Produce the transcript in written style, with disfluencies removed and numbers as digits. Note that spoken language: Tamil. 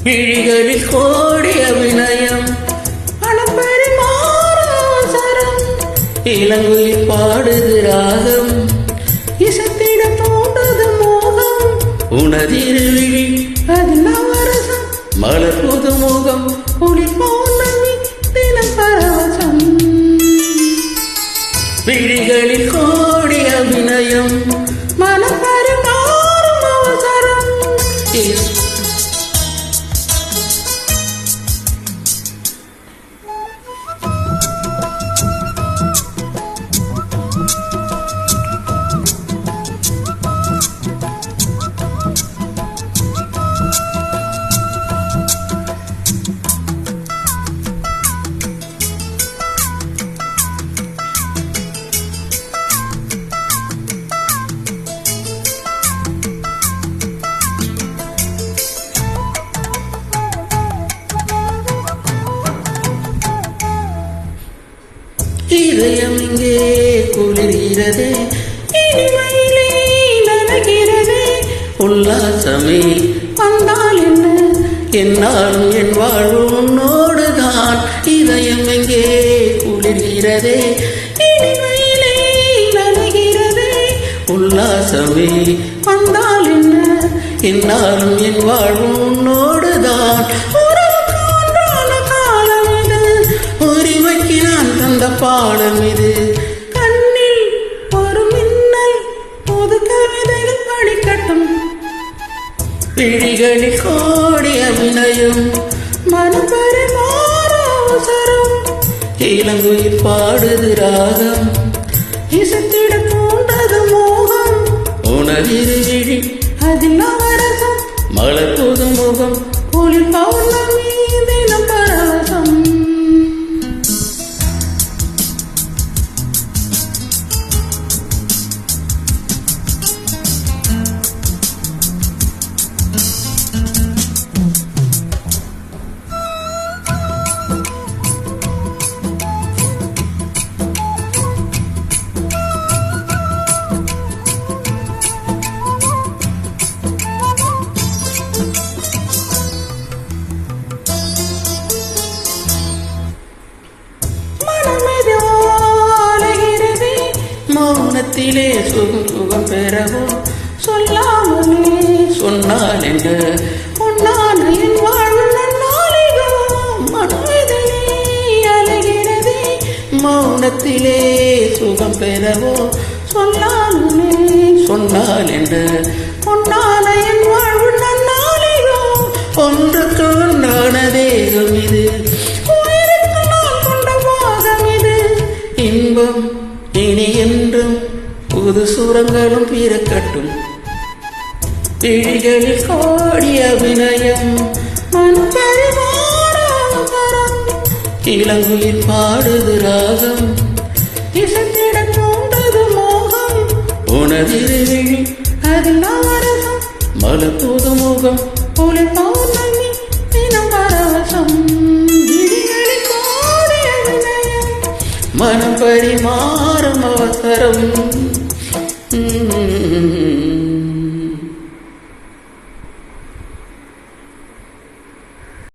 விழிகளில் கோடி அபிநயம் பணப்பரிமாறம் இளங்குயில் பாடுது ராகம் இசத்திட தோன்றது மோகம் உணதிரு விழி அது நவரசம் மலர் புது முகம் ஒளி பௌர்ணமி தினம் பரவசம் விழிகளில் கோடி அபிநயம் மனப்பரிமாறும் அவசரம் இதயம் இங்கே குளிர்கிறதே இனிமையிலே நனைகிறதே உல்லாசமே வந்தால் என்ன என்னாலும் என் வாழ்வு உன்னோடுதான் இதயம் எங்கே குளிர்கிறதே இனிமையிலே நனைகிறதே உல்லாசமே வந்தால் என்ன என்னாலும் என் வாழ்வு உன்னோடுதான் பாடம் இது கண்ணில் ஒரு மின்னல் பொது கவிதைகள் படிக்கட்டும் விழிகளில் கோடி அபிநயம் மனப்பரிமாற அவசரம் இளங்குயில் பாடுது ராகம் இசத்திட தோன்றது மோகம் உணவிரு விழி அதில் நவரசம் மலர் புது முகம் ஒளி பௌர்ணமி தினம் பரவசம் மௌனத்திலே சுகம் சுகம் பெறவோ சொல்லாமலே சொன்னால் என்ன பொன்னான என் வாழ்வு நன்னாளிகோ மனதிலே அலைகிறதே மௌனத்திலே சுகம் பெறவோ சொல்லாமலே சொன்னால் என்ன பொன்னான என் வாழ்வு நன்னாளிகோ ஒன்றுக்கு ஒன்றான தேகம் இது உயிருக்கு நான் கொண்ட பாகம் இது இன்பம் இனி என்றும் புது சுரங்களும் பிறக்கட்டும் விழிகளில் கோடி அபிநயம் இளங்குயில் பாடுது ராகம் இசத்திட தோன்றது மோகம் உணவிரு விழி அதில் நவரசம் மலர் புது முகம் ஒளி பௌர்ணமி தினம் பரவசம் விழிகளில் கோடி அபிநயம் மனம் பரிமாறும் அவசரம்